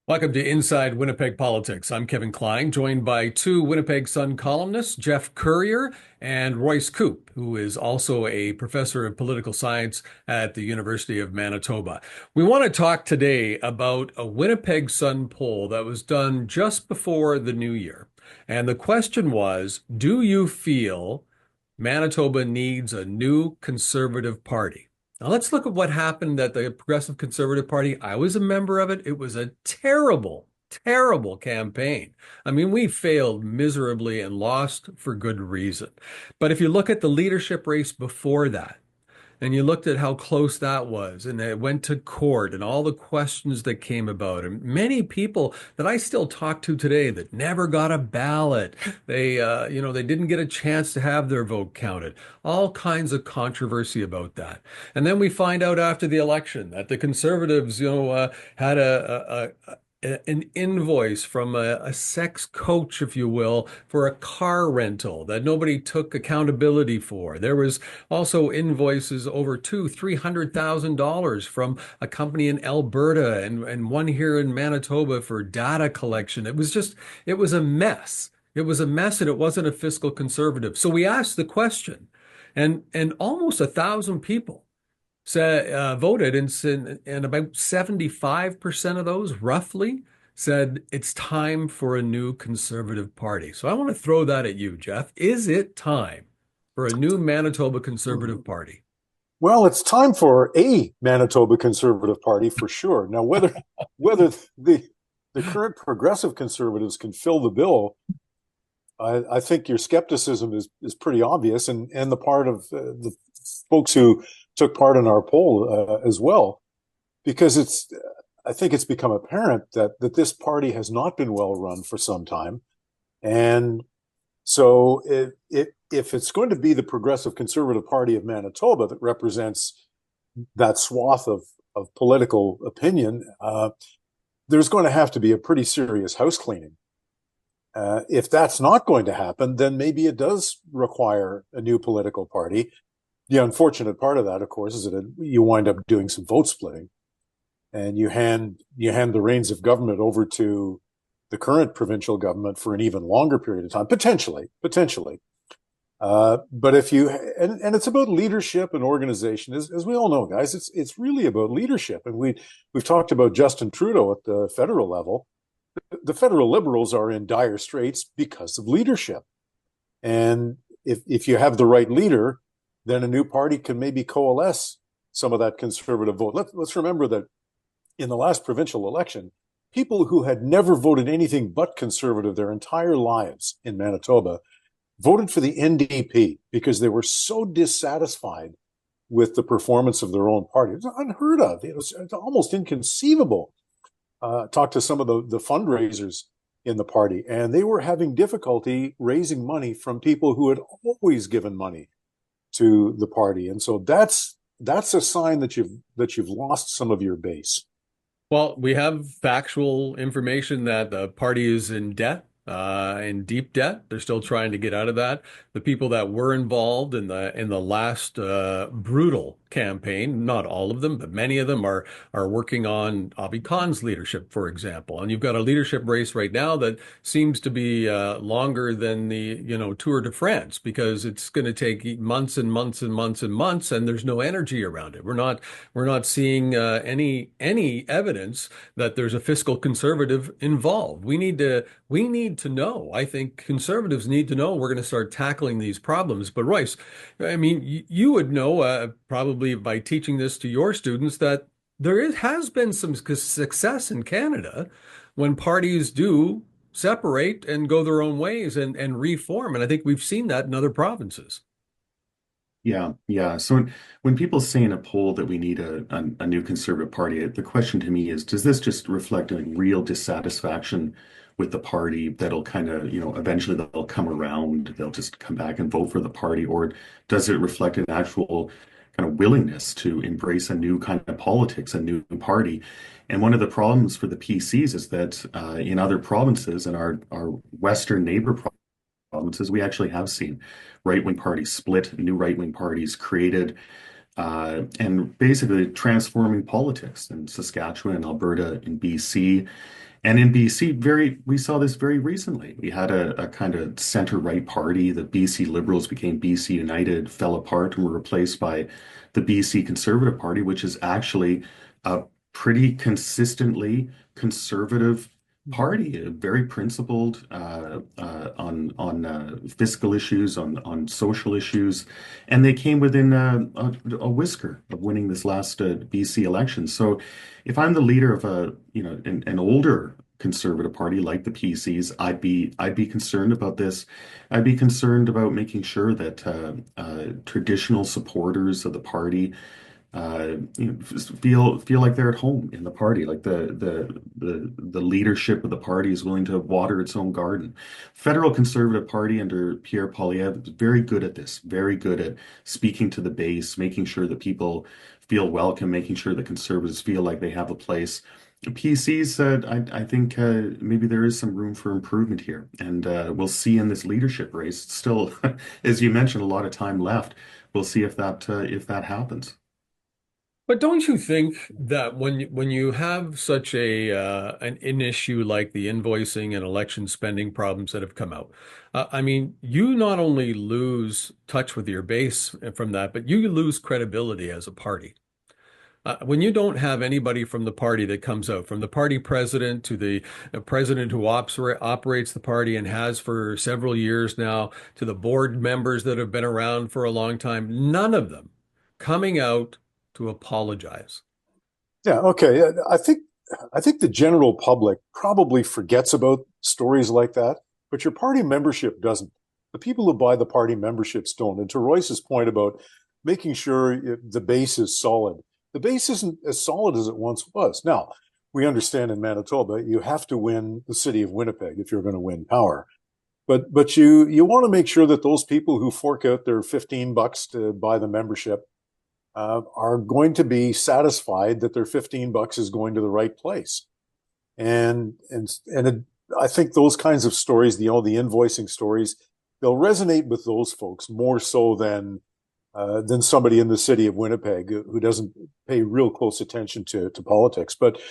Welcome to Inside Winnipeg Politics. I'm Kevin Klein, joined by two Winnipeg Sun columnists, Jeff Currier and Royce Coop, who is also a professor of political science at the University of Manitoba. We want to talk today about a Winnipeg Sun poll that was done just before the new year. And the question was, do you feel Manitoba needs a new conservative party? Now let's look at what happened at the Progressive Conservative Party. I was a member of it. It was a terrible, terrible campaign. I mean, we failed miserably and lost for good reason. But if you look at the leadership race before that, and you looked at how close that was, and it went to court, and all the questions that came about, and many people that I still talk to today that never got a ballot, they didn't get a chance to have their vote counted. All kinds of controversy about that. And then we find out after the election that the Conservatives, had an invoice from a sex coach, if you will, for a car rental that nobody took accountability for. There was also invoices over $300,000 from a company in Alberta and one here in Manitoba for data collection. It was a mess. It was a mess, and it wasn't a fiscal conservative. So we asked the question, and almost 1,000 people voted, and about 75% of those, roughly, said it's time for a new conservative party. So I want to throw that at you, Jeff. Is it time for a new Manitoba Conservative Party? Well, it's time for a Manitoba Conservative Party for sure. Now, whether the current progressive conservatives can fill the bill, I think your skepticism is pretty obvious, and the part of the folks who took part in our poll as well, because I think it's become apparent that this party has not been well run for some time, and so if it's going to be the Progressive Conservative Party of Manitoba that represents that swath of political opinion, there's going to have to be a pretty serious house cleaning. If that's not going to happen, then maybe it does require a new political party. The unfortunate part of that, of course, is that you wind up doing some vote splitting, and you hand the reins of government over to the current provincial government for an even longer period of time, potentially. But if you and it's about leadership and organization, as we all know, guys, it's really about leadership. And we've talked about Justin Trudeau at the federal level. The federal Liberals are in dire straits because of leadership. And if you have the right leader, then a new party can maybe coalesce some of that conservative vote. Let's remember that in the last provincial election, people who had never voted anything but conservative their entire lives in Manitoba voted for the NDP because they were so dissatisfied with the performance of their own party. It was unheard of. It was almost inconceivable. Talked to some of the fundraisers in the party, and they were having difficulty raising money from people who had always given money to the party. And so that's a sign that you've lost some of your base. Well, we have factual information that the party is in debt, in deep debt. They're still trying to get out of that. The people that were involved in the last brutal campaign, not all of them, but many of them are working on Avi Khan's leadership, for example. And you've got a leadership race right now that seems to be longer than the Tour de France, because it's going to take months and months and months and months, and there's no energy around it. We're not seeing any evidence that there's a fiscal conservative involved. We need to know. I think conservatives need to know we're going to start tackling these problems. But Royce, I mean, you would know probably by teaching this to your students that has been some success in Canada when parties do separate and go their own ways and reform. And I think we've seen that in other provinces. Yeah, yeah. So when people say in a poll that we need a new conservative party, the question to me is, does this just reflect a real dissatisfaction with the party that'll kind of, eventually they'll come around, they'll just come back and vote for the party, or does it reflect an actual kind of willingness to embrace a new kind of politics, a new party? And one of the problems for the PCs is that in other provinces, in our Western neighbor provinces, we actually have seen right-wing parties split, new right-wing parties created. and basically transforming politics in Saskatchewan, Alberta, and BC. And in BC, we saw this very recently. We had a kind of center-right party. The BC Liberals became BC United, fell apart, and were replaced by the BC Conservative Party, which is actually a pretty consistently conservative party, very principled on fiscal issues, on social issues, and they came within a whisker of winning this last BC election. So, if I'm the leader of an older conservative party like the PCs, I'd be concerned about this. I'd be concerned about making sure that traditional supporters of the party feel like they're at home in the party, like the leadership of the party is willing to water its own garden. Federal Conservative Party under Pierre Poilievre is very good at this, very good at speaking to the base, making sure that people feel welcome, making sure that conservatives feel like they have a place. PCs, I think maybe there is some room for improvement here, and we'll see in this leadership race. Still, as you mentioned, a lot of time left. We'll see if that happens. But don't you think that when you have such an issue like the invoicing and election spending problems that have come out, I mean, you not only lose touch with your base from that, but you lose credibility as a party. When you don't have anybody from the party that comes out, from the party president to the president who operates the party and has for several years now, to the board members that have been around for a long time, none of them coming out to apologize. Yeah, okay. I think the general public probably forgets about stories like that, but your party membership doesn't. The people who buy the party memberships don't. And to Royce's point about making sure the base is solid, the base isn't as solid as it once was. Now, we understand in Manitoba, you have to win the city of Winnipeg if you're going to win power. But you want to make sure that those people who fork out their $15 to buy the membership are going to be satisfied that their $15 is going to the right place. And I think those kinds of stories, the invoicing stories, they'll resonate with those folks more so than somebody in the city of Winnipeg who doesn't pay real close attention to politics. But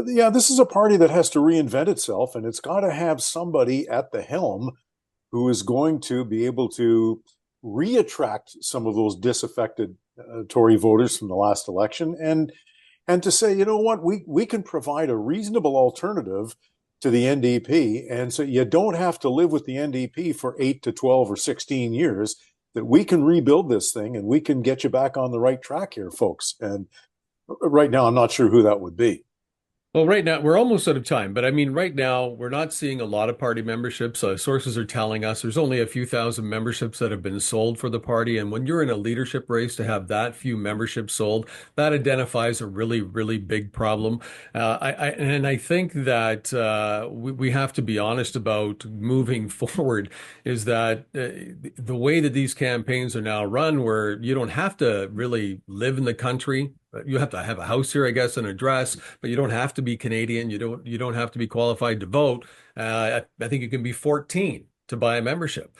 yeah, this is a party that has to reinvent itself, and it's got to have somebody at the helm who is going to be able to reattract some of those disaffected Tory voters from the last election, and to say, you know what, we can provide a reasonable alternative to the NDP, and so you don't have to live with the NDP for 8 to 12 or 16 years. That we can rebuild this thing, and we can get you back on the right track here, folks. And right now, I'm not sure who that would be. Well, right now we're almost out of time, but I mean, right now we're not seeing a lot of party memberships. Sources are telling us there's only a few thousand memberships that have been sold for the party. And when you're in a leadership race, to have that few memberships sold, that identifies a really, really big problem. I think that we have to be honest about moving forward. Is that the way that these campaigns are now run, where you don't have to really live in the country. You have to have a house here, I guess, an address, but you don't have to be Canadian. You don't have to be qualified to vote. I think you can be 14 to buy a membership.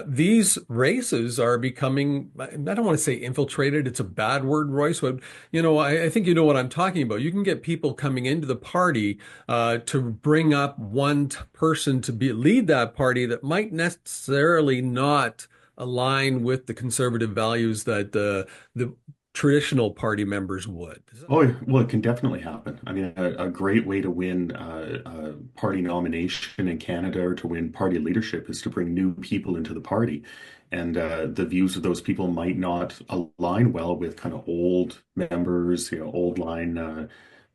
These races are becoming, I don't want to say infiltrated. It's a bad word, Royce, but I think you know what I'm talking about. You can get people coming into the party to bring up one person to lead that party that might necessarily not align with the conservative values that the traditional party members would. Oh, well, it can definitely happen. I mean, a great way to win party nomination in Canada or to win party leadership is to bring new people into the party. And the views of those people might not align well with kind of old members, old line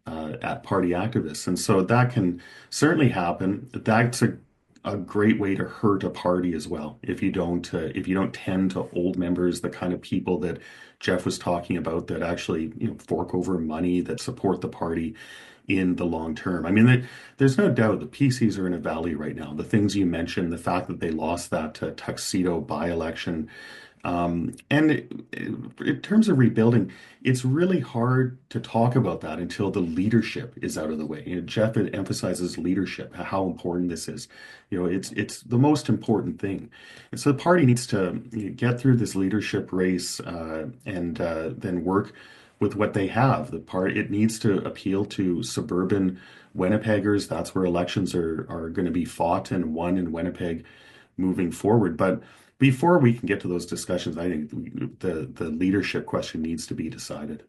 at party activists. And so that can certainly happen. That's a great way to hurt a party as well. If you don't tend to old members, the kind of people that Jeff was talking about that actually fork over money that support the party in the long term. I mean, there's no doubt the PCs are in a valley right now. The things you mentioned, the fact that they lost that tuxedo by-election, In terms of rebuilding, it's really hard to talk about that until the leadership is out of the way. Jeff emphasizes leadership, how important this is. It's the most important thing. And so the party needs to get through this leadership race and then work with what they have. It needs to appeal to suburban Winnipeggers. That's where elections are going to be fought and won in Winnipeg moving forward. But before we can get to those discussions, I think the leadership question needs to be decided.